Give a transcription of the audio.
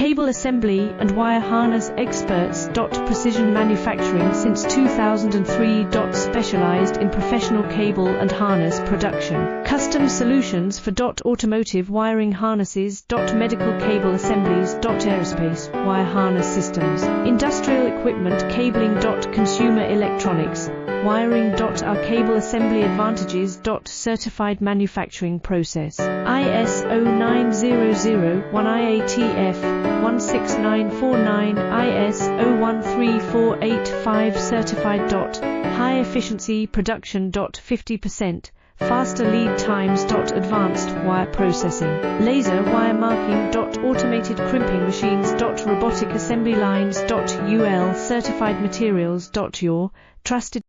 Cable assembly and wire harness experts. Precision manufacturing since 2003. Specialized in professional cable and harness production. Custom solutions for automotive wiring harnesses. Medical cable assemblies. Aerospace wire harness systems. Industrial equipment cabling. Consumer electronics wiring. Our cable assembly advantages. Certified manufacturing process. ISO 9001 IATF 16949 IS 013485 certified. High efficiency production. 50% faster lead times. Advanced wire processing. Laser wire marking. Automated crimping machines. Robotic assembly lines. UL certified materials. Your trusted